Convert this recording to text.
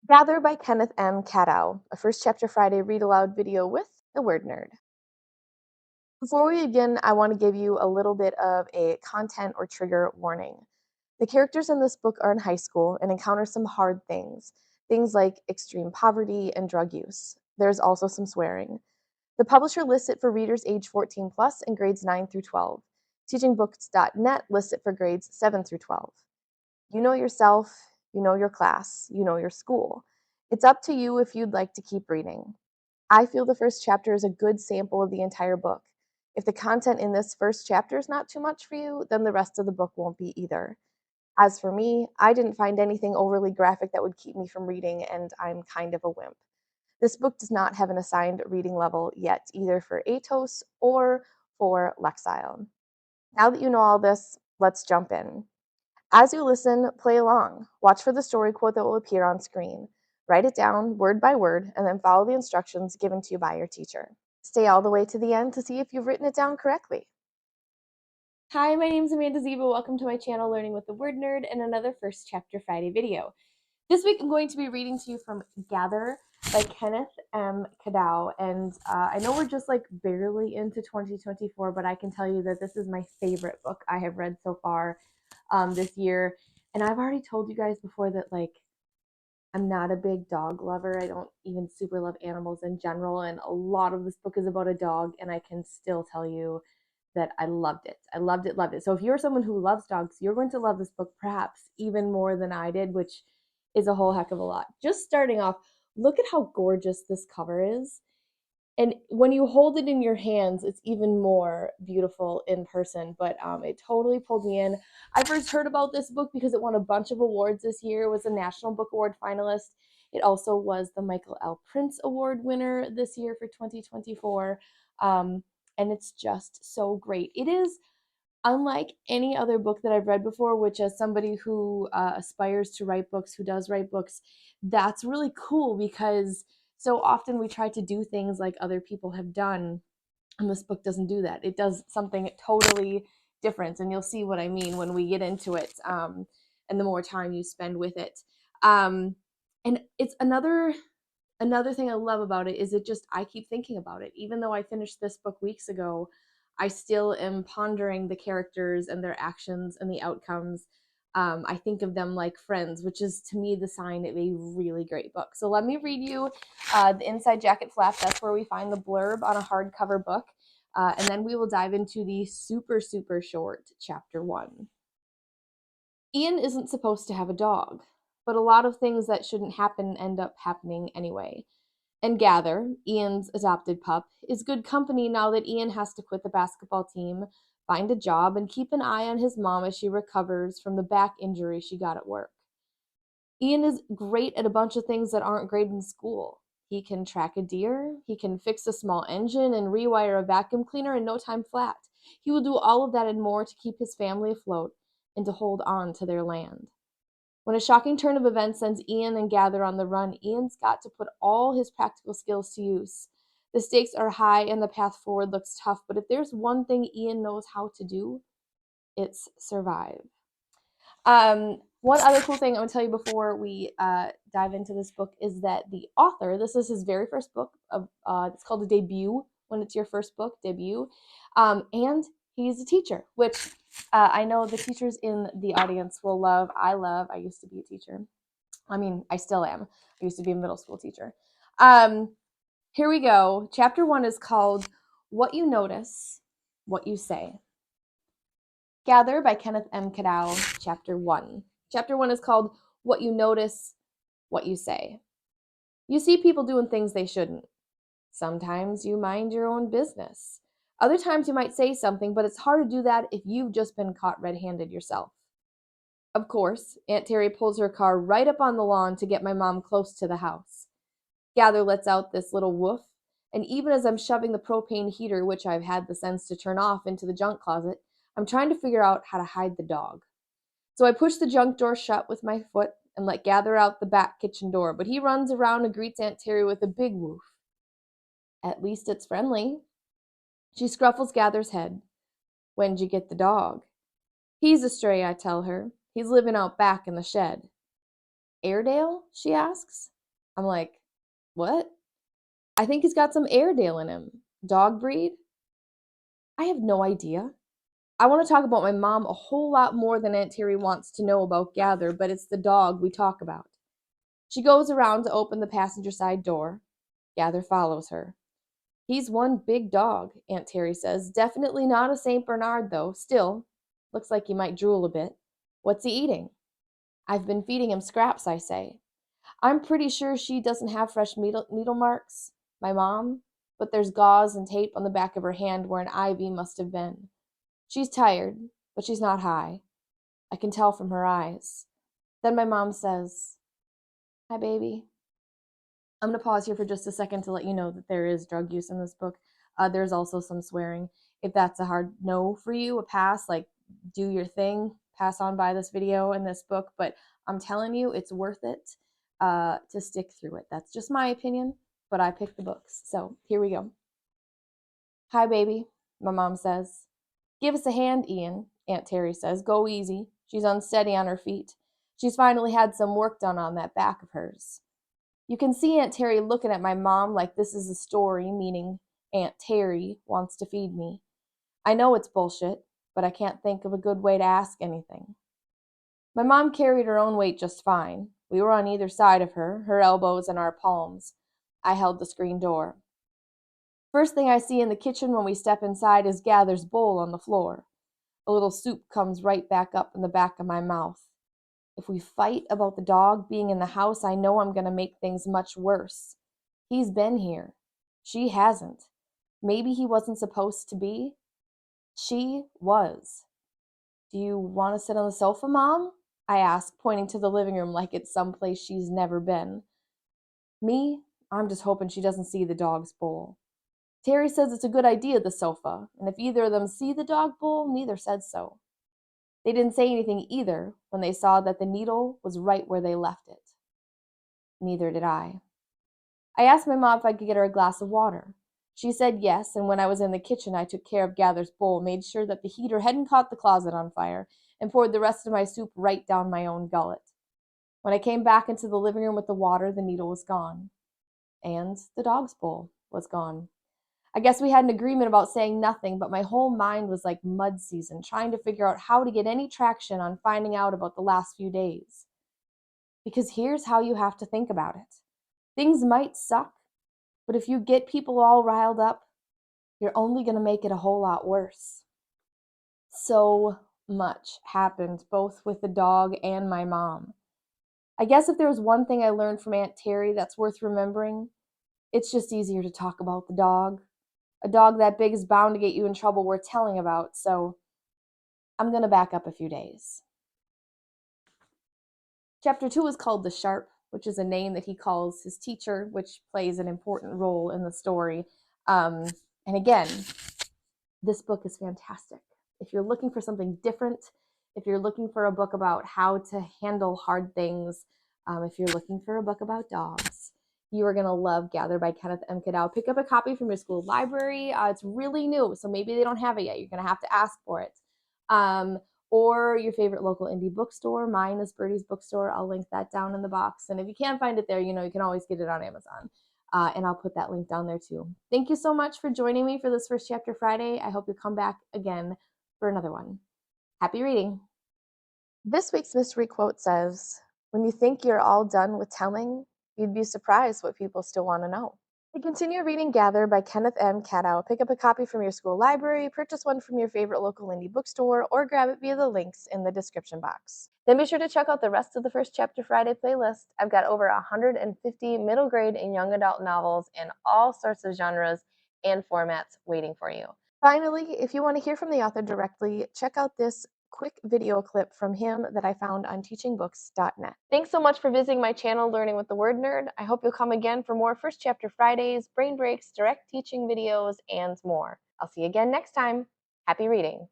Gather by Kenneth M. Cadow, a First Chapter Friday read aloud video with the word nerd. Before we begin, I want to give you a little bit of a content or trigger warning. The characters in this book are in high school and encounter some hard things, things like extreme poverty and drug use. There's also some swearing. The publisher lists it for readers age 14 plus and grades 9 through 12. Teachingbooks.net lists it for grades 7 through 12. You know yourself, you know your class, you know your school. It's up to you if you'd like to keep reading. I feel the first chapter is a good sample of the entire book. If the content in this first chapter is not too much for you, then the rest of the book won't be either. As for me, I didn't find anything overly graphic that would keep me from reading, and I'm kind of a wimp. This book does not have an assigned reading level yet, either for ATOS or for Lexile. Now that you know all this, let's jump in. As you listen, play along. Watch for the story quote that will appear on screen. Write it down word by word, and then follow the instructions given to you by your teacher. Stay all the way to the end to see if you've written it down correctly. Hi, my name is Amanda Zieba. Welcome to my channel, Learning with the Word Nerd, and another First Chapter Friday video. This week I'm going to be reading to you from Gather by Kenneth M. Cadow, and I know we're just like barely into 2024, but I can tell you that this is my favorite book I have read so far this year. And I've already told you guys before that I'm not a big dog lover. I don't even super love animals in general, and a lot of this book is about a dog, and I can still tell you that I loved it. I loved it, loved it. So if you're someone who loves dogs, you're going to love this book perhaps even more than I did, which is a whole heck of a lot. Just starting off, look at how gorgeous this cover is. And when you hold it in your hands, it's even more beautiful in person. But it totally pulled me in. I first heard about this book because it won a bunch of awards this year. It was a National Book Award finalist. It also was the Michael L. Prince Award winner this year for 2024. And it's just so great. It is unlike any other book that I've read before, which as somebody who aspires to write books, who does write books, that's really cool because so often we try to do things like other people have done, and this book doesn't do that. It does something totally different, and you'll see what I mean when we get into it, and the more time you spend with it. And it's another thing I love about it is I keep thinking about it. Even though I finished this book weeks ago, I still am pondering the characters and their actions and the outcomes. I think of them like friends, which is to me the sign of a really great book. So let me read you the inside jacket flap. That's where we find the blurb on a hardcover book. And then we will dive into the super, super short chapter 1. Ian isn't supposed to have a dog, but a lot of things that shouldn't happen end up happening anyway. And Gather, Ian's adopted pup, is good company now that Ian has to quit the basketball team, find a job, and keep an eye on his mom as she recovers from the back injury she got at work. Ian is great at a bunch of things that aren't great in school. He can track a deer, he can fix a small engine and rewire a vacuum cleaner in no time flat. He will do all of that and more to keep his family afloat and to hold on to their land. When a shocking turn of events sends Ian and Gather on the run, Ian's got to put all his practical skills to use. The stakes are high and the path forward looks tough, but if there's one thing Ian knows how to do, it's survive. One other cool thing I want to tell you before we dive into this book is that the author, this is his very first book, it's called a debut when it's your first book, debut, and he's a teacher, which I know the teachers in the audience will love. I used to be a teacher. I mean, I still am. I used to be a middle school teacher. Here we go. Chapter 1 is called What You Notice, What You Say. Gather by Kenneth M. Cadow, Chapter 1. Chapter 1 is called What You Notice, What You Say. You see people doing things they shouldn't. Sometimes you mind your own business. Other times you might say something, but it's hard to do that if you've just been caught red-handed yourself. Of course, Aunt Terry pulls her car right up on the lawn to get my mom close to the house. Gather lets out this little woof, and even as I'm shoving the propane heater, which I've had the sense to turn off, into the junk closet, I'm trying to figure out how to hide the dog. So I push the junk door shut with my foot and let Gather out the back kitchen door, but he runs around and greets Aunt Terry with a big woof. At least it's friendly. She scruffles Gather's head. When'd you get the dog? He's a stray, I tell her. He's living out back in the shed. Airedale? She asks. I'm like, what? I think he's got some Airedale in him. Dog breed? I have no idea. I want to talk about my mom a whole lot more than Aunt Terry wants to know about Gather, but it's the dog we talk about. She goes around to open the passenger side door. Gather follows her. He's one big dog, Aunt Terry says. Definitely not a St. Bernard, though. Still, looks like he might drool a bit. What's he eating? I've been feeding him scraps, I say. I'm pretty sure she doesn't have fresh needle marks, my mom, but there's gauze and tape on the back of her hand where an IV must have been. She's tired, but she's not high. I can tell from her eyes. Then my mom says, "Hi, baby." I'm going to pause here for just a second to let you know that there is drug use in this book. There's also some swearing. If that's a hard no for you, a pass, like do your thing, pass on by this video and this book. But I'm telling you, it's worth it to stick through it. That's just my opinion, but I picked the books. So here we go. "Hi, baby," my mom says. "Give us a hand, Ian," Aunt Terry says. "Go easy." She's unsteady on her feet. She's finally had some work done on that back of hers. You can see Aunt Terry looking at my mom like this is a story, meaning Aunt Terry wants to feed me. I know it's bullshit, but I can't think of a good way to ask anything. My mom carried her own weight just fine. We were on either side of her, her elbows in our palms. I held the screen door. First thing I see in the kitchen when we step inside is Gather's bowl on the floor. A little soup comes right back up in the back of my mouth. If we fight about the dog being in the house, I know I'm going to make things much worse. He's been here. She hasn't. Maybe he wasn't supposed to be. She was. "Do you want to sit on the sofa, Mom?" I ask, pointing to the living room like it's someplace she's never been. Me, I'm just hoping she doesn't see the dog's bowl. Terry says it's a good idea, the sofa, and if either of them see the dog bowl, neither said so. They didn't say anything either when they saw that the needle was right where they left it. Neither did I. I asked my mom if I could get her a glass of water. She said yes, and when I was in the kitchen, I took care of Gather's bowl, made sure that the heater hadn't caught the closet on fire, and poured the rest of my soup right down my own gullet. When I came back into the living room with the water, the needle was gone. And the dog's bowl was gone. I guess we had an agreement about saying nothing, but my whole mind was like mud season, trying to figure out how to get any traction on finding out about the last few days. Because here's how you have to think about it. Things might suck, but if you get people all riled up, you're only going to make it a whole lot worse. So much happened, both with the dog and my mom. I guess if there was one thing I learned from Aunt Terry that's worth remembering, it's just easier to talk about the dog. A dog that big is bound to get you in trouble worth telling about, so I'm going to back up a few days. Chapter 2 is called The Sharp, which is a name that he calls his teacher, which plays an important role in the story. And again, this book is fantastic. If you're looking for something different, if you're looking for a book about how to handle hard things, if you're looking for a book about dogs, you are going to love Gather by Kenneth M. Cadow. Pick up a copy from your school library. It's really new, so maybe they don't have it yet. You're going to have to ask for it. Or your favorite local indie bookstore. Mine is Birdie's Bookstore. I'll link that down in the box. And if you can't find it there, you can always get it on Amazon. And I'll put that link down there too. Thank you so much for joining me for this First Chapter Friday. I hope you come back again for another one. Happy reading. This week's mystery quote says, "When you think you're all done with telling, you'd be surprised what people still want to know." To continue reading Gather by Kenneth M. Cadow, pick up a copy from your school library, purchase one from your favorite local indie bookstore, or grab it via the links in the description box. Then be sure to check out the rest of the First Chapter Friday playlist. I've got over 150 middle grade and young adult novels in all sorts of genres and formats waiting for you. Finally, if you want to hear from the author directly, check out this quick video clip from him that I found on teachingbooks.net. Thanks so much for visiting my channel, Learning with the Word Nerd. I hope you'll come again for more First Chapter Fridays, brain breaks, direct teaching videos, and more. I'll see you again next time. Happy reading.